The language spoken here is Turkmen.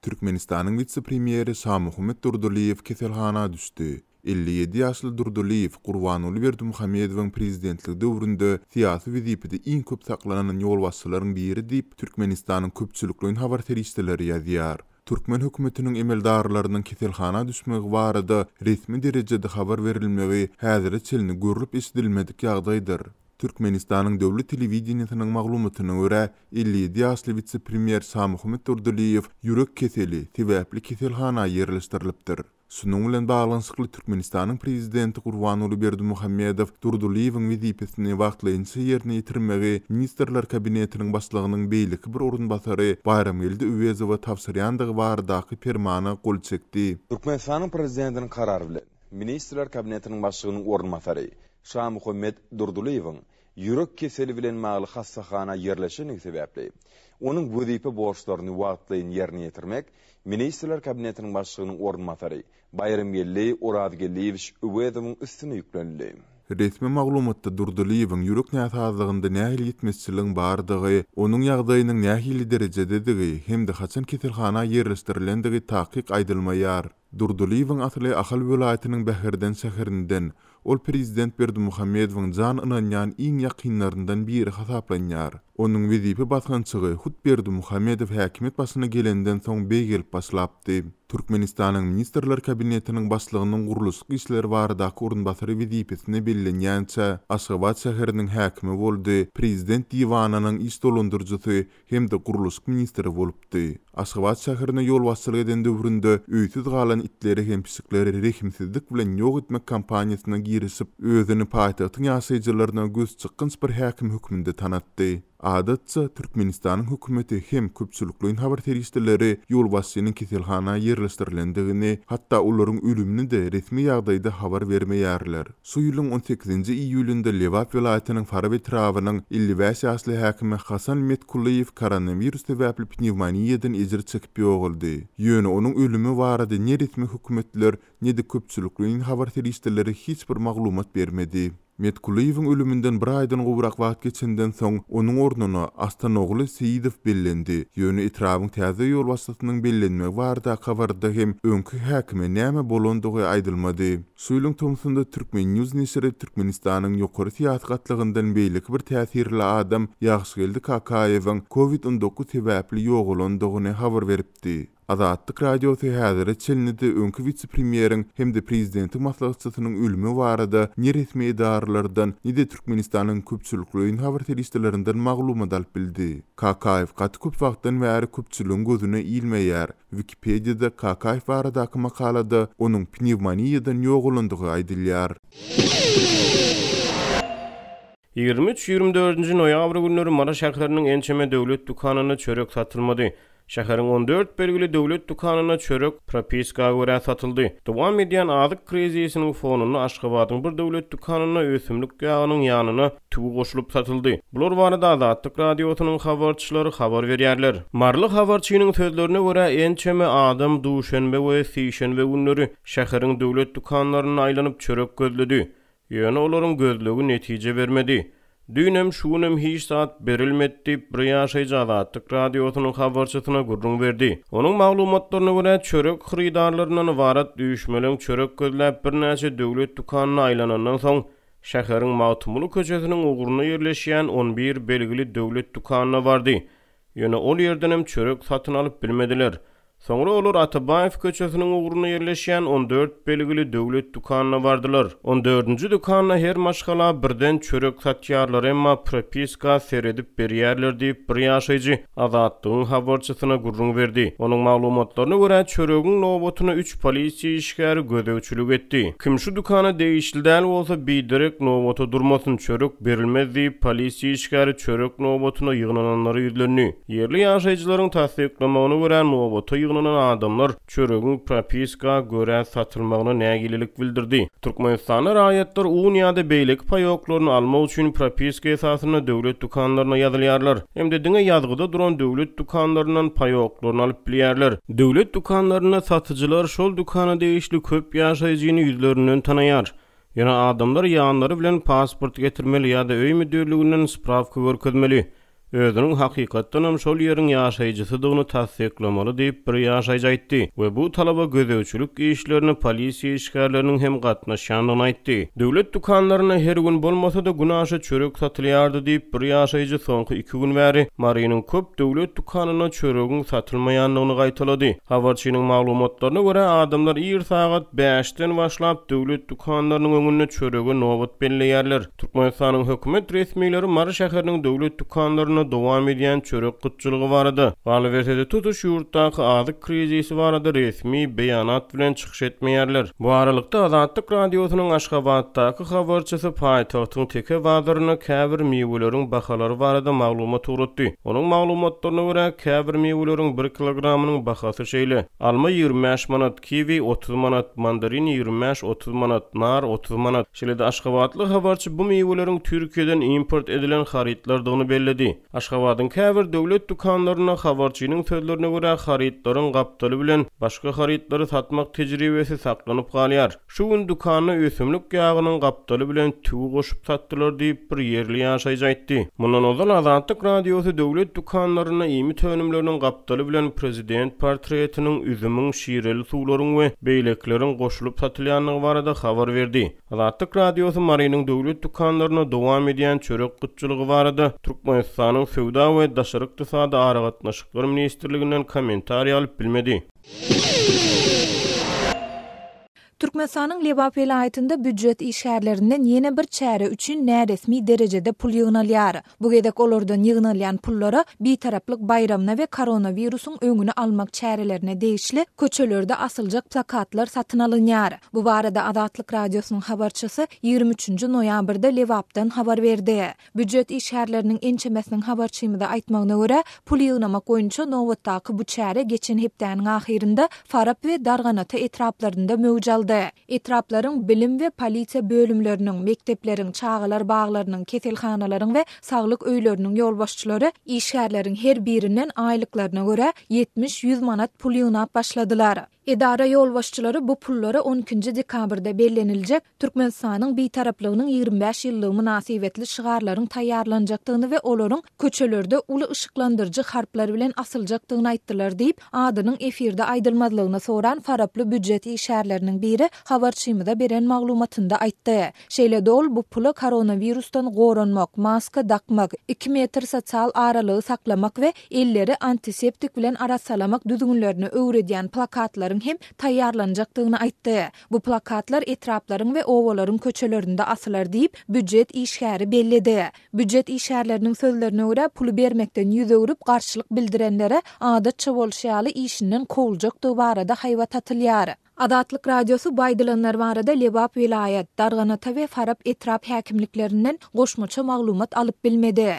Türkmenistan'ın vitse-premieri Samuhamet Durduliyev keselhana düştü. 57 ýaşly Durduliyev Gurbanuly Berdimuhammedowyň prezidentlik döwründe syýasy wezipede iň köp saklanan ýolbaşçylaryň biri diýip Türkmenistanyň köpçülikliň habar terişdeleri ýazýar. Türkmen hökümetiniň emeldarlarynyň keselhana düşmegi barada resmi derejede habar berilmegi häzirde çelini görülip eşidilmedik ýagdaýdyr. Türkmenistanyň döwlet telewizionynyň maglumatyna görä 57 ýaşly vitse-premier Samuhamet Durduliyev ýürek keseli sebäpli keselhana ýerleşdirilipdir. Şunun bilen baglanyşykly Türkmenistanyň prezidenti Gurbanuly Berdimuhammedow Durduliyewiň wezipesini wagtlaýynça ýerine ýetirmegi ministrler kabinetiniň başlygynyň beýleki bir orunbasary Bayramgeldi Üwezowa tapşyrýandygy baradaky fermana gol çekdi. Türkmenistanyň prezidentiniň karary bilen ministrler kabinetiniň başlygynyň orunbasary Samuhamet Durduliyewiň ýürek keseli bilen magly hassahana ýerleşeni sebäpli onuň wezipe borçlaryny wagtlaýyn ýerine ýetirmek ministrler kabinetiniň başlygynyň orunbasary Bayramgeldi Üwezowyň üstüne ýüklenildi. Resmi maglumatda Durduliyewiň ýürek näsazlygynda nähili ýetmezçiligiň bardygy, onuň ýagdaýynyň nähili derejededigi hem de haçan keselhana ýerleşdirilendigi takyk aýdylmaýar. Durduliyewiň asly Ahal welaýatynyň Bäherden şäherinden ol prezident Berdimuhammedowyň jan ynanýan iň ýakynlaryndan biri hasaplanýar. Onuň wezipe basgançygy Hut Berdimuhammedow häkimet başyna gelenden soň beýgelip başlapdy. Türkmenistanyň ministrler kabinetiniň başlygynyň gurulşy işleri baradaky orunbasary wezipesine bellenýänçä Aşgabat şäheriniň häkimi boldy. Prezident diwanynyň iş dolandyrjysy hem de gurulşy ministri bolupdy. Aşgabat şäherine ýolbaşçylyk eden döwründe öýsüz galan itleri hem pisikleri rehimsizlik bilen ýok etmek kampaniýasyna girişip özüni paýtagtyň ýaşaýjylaryna göz çykynç bir häkim hökmünde tanatdy. Adatça Türkmenistanyň hökümeti hem köpçülikliň habar terişdeleri ýolbaşçynyň keselhana ýerleşdirilendigini, hatda olaryň ölümini de resmi ýagdaýda habar bermeýärler. Şu ýylyň 18-nji iýulynda Lewap welaýatynyň Farabi trawynyň 55 ýaşly häkimi Hasan Metkullayew koronavirus sebäpli pnewmoniýadan ejir çekip ýoguldy. Ýöne onuň ölümi barada ne resmi hökümetler ne de köpçülikliň habar terişdeleri hiç bir maglumat bermedi. Metkullayewiň ölümünden bir aýdan gowrak wagt geçenden soň onuň ornuny Astanogly Seyidow bellendi. Ýöne etrawyň täze ýolbaşçysynyň bellenmegi barada habarda hem öňkü häkime näme bolandygy aýdylmady. Şuýlyň tomsunda Türkmen News nesiri Türkmenistanyň ýokary syýasat gatlygyndan beýleki bir täsirli adam Ýagşygeldi Kakayewiň COVID-19 sebäpli ýogulandygyny habar beripdi. Azatlyk radiosu häzirde çelnide öňkü vitse-premieriň hem de prezidenti maslahatçysynyň ölümi barada ne resmi edarlardan ne de Türkmenistanyň köpçülikliň habar terişdelerinden maglumat alyp bildi. Kakayew gat köp wagtdan bäri köpçüligiň gözüne ilmeýär. Wikipediada Kakayew baradaky makalada onuň pnewmoniýadan ýogulandygy aýdylýar. 23-24 noýabr günleri Maraş şäheriniň ençeme döwlet dukanyna çörek satylmady. Şäheriň 14 belgili döwlet dukanyna çörek propiska görä satyldy. Dowam edýän azyk krizisiniň fonuny Aşgabatyň bir döwlet dukanyna ösümlik ýagynyň ýanyna tuğ goşulyp satyldy. Bular barada Azatlyk radiosynyň habarçylary habar berýärler. Marly habarçynyň sözlerine görä ençeme adam duşenbe we sişenbe günleri şäheriň döwlet dukanlaryna aýlanyp çörek gözledi. Ýöne olaryň gözlegi netije bermedi. Dünem şunem hiç saat berilmedi bir ýaşaýjy Azatlyk radiosynyň habarçysyna gurrun berdi. Onuň maglumatlaryna görä çörek hyrydarlarynyň warat düşmeleň çörek gözläp bir näçe döwlet dukanyna aýlanandan soň şäheriň Mawtumly köçesiniň uguryna ýerleşýän 11 belgili döwlet dukanyna bardy. Ýöne ol ýerden hem çörek satyn alyp bilmediler. Soňra olar Atabaýew köçesiniň uguryna ýerleşýän 14 belgili döwlet dukanyna bardylar. 14-nji dukanyna her maşgala birden çörek satýarlar, emma propiska seredip berýärler diýip bir ýaşaýjy Azatlygyň habarçysyna gurrun berdi. Onuň maglumatlaryna görä çöregiň nowatyna 3 polisiýa işgäri gödäwçilik etdi. Kim şu dukana değişildäl bolsa biderek nowata durmasyn çörek berilmez diýip polisiýa işgäri çörek nowatyna ýygnananlary ýüzlendi. Yerli ýaşaýjylaryň tasdiklamagyna görä nowata adamlar çöregiň propiska görä satylmagyna nägililik bildirdi. Türkmenistan raýatlar uňýada beýlik paýoklaryny almak üçin propiska esasyna döwlet dukanlaryna ýazylýarlar. Hemde diňe ýazgyda duran döwlet dukanlaryndan paýoklaryny alyp bilýärler. Döwlet dukanlaryna satyjylar şol dukana değişli köp ýaşaýjyny ýüzlerinden tanaýar. Ýa adamlar ýanlary bilen pasport getirmeli ýa-da öý müdürliginden spravka görkezmeli. özüniň hakykatdan hem şol ýeriň ýaşaýjysydygyny tasdiklamaly diýip bir ýaşaýjy aýtdy we bu talaba gözewçilik işlerini polisiýa işgärleriniň hem gatnaşýandygyny aýtdy. Döwlet dukanlaryna her gün bolmasa da günaşa çörek satylýardy diýip bir ýaşaýjy soňky 2 gün bäri Marynyň köp döwlet dukanyna çöregiň satylmaýandygyny gaýtalady. Habarçynyň maglumatlaryna görä adamlar ýer sagat 5-den başlap döwlet dukanlarynyň öňüne çöregi nowbat belleýärler. Türkmenistanyň hökümet resmiýleri Mary şäheriniň döwlet dukanlaryna dowam edýän çörek gutçylygy barada Galwersede tutuş ýurtdaky azyk krizisi barada resmi beýanat bilen çykyş etmeýärler. Bu aralykda Azatlyk radiosynyň Aşgabatdaky habarçysy paýtagtyň teke wazyryna käbir meýweleriň bahalary barada maglumat uratdy. Onuň maglumatlaryna görä käbir meýweleriň 1 kilogramynyň bahasy şeýle: alma 25 manat, kiwi 30 manat, mandarin 25-30 manat, nar 30 manat. Şeýle-de Aşgabatly habarçy bu meýweleriň Türkiýeden import edilen haritlardygyny belledi. Aşgabatyň käbir döwlet dukanlaryna habarçynyň sözlerine görä haritlaryň gapdaly bilen başga haritlary satmak tejribesi saklanyp galýar. Şu gün dukanyna ösümlik ýagynyň gapdaly bilen tüw goşup satdylar diýip bir ýerli ýaşaýjy aýtdy. Mundan ozal Azatlyk radiosy döwlet dukanlaryna ýymy tönümleriniň gapdaly bilen prezident portretiniň üzümüň şireli suwlaryň we beýlekleriň goşulyp satylýanlygy barada habar berdi. Azatlyk radiosy Marynyň döwlet dukanlaryna dowam edýän çörek gutçylygy barada Türkmenistanyň Sowda we Daşary ykdysady aragatnaşyklar ministrliginden kommentariýa alyp bilmedi. Türkmenistanyň Lebap vilayetinde büdjet işgärlerinden ýene bir çäre üçin näresmi derejede pul ýygnalýar. Bu gedek olardan ýygnalýan pullara bir taraplyk bayramna we koronawirusyň öňüni almak çärelerine değişli köçelerde asıljak plakatlar satyn alynýar. Bu barada Azatlyk radiosynyň habarçysy 23 noýabrda Lebapdan habar berdi. Büdjet işgärleriniň ençemesiniň habarçymyda aýtmagyna görä, pul ýygnamak boýunça nowatdaky bu çäre geçen hepdäniň ahyrynda Farap we Darganata etraplarynda möwjaldy. Etraplaryň bilim we polisiýa bölümleriniň, mektepleriň, çağılar baglarynyň, keselhanalaryň we saglyk öýleriniň ýolbaşçylary işgärleriň her birinden aýlyklaryna görä 70-100 manat pul ýygnap başladylar. Edara ýolbaşçylary bu pullara 12 dekabrda belleniljek Türkmenistanyň beýtaraplygynyň 25 ýyllygy münasibetli şygarlaryň taýýarlanjakdygyny we olaryň köçelerde uly ışıklandyrjy harplar bilen asyljakdygyny aýtdylar diýip adynyň efirde aýdylmadylygyny soran Faraply büdjet işgärleriniň biri habarçymyda beren maglumatynda aýtdy. Şeýle dol bu pula koronavirusdan goranmak, maska dakmak, 2 metr sosial aralygy saklamak we elleri antiseptik bilen arasalamak düzgünlerini öwredýän plakatlar hem taýýarlanjakdygyny aýtdy. Bu plakatlar etraplaryň we owalaryň köçelerinde asylar diýip büdjet işgäri belledi. Büdjet işgärleriniň sözlerine görä pulu bermekden ýüze görüp garşylyk bildirenlere adatça bolşýaly işinden kowuljakdygy barada haýwat atylýar. Azatlyk radiosu baýdylanlar barada Lebap vilayet, Darganata we Farap etrap häkimliklerinden goşmaça maglumat alyp bilmedi.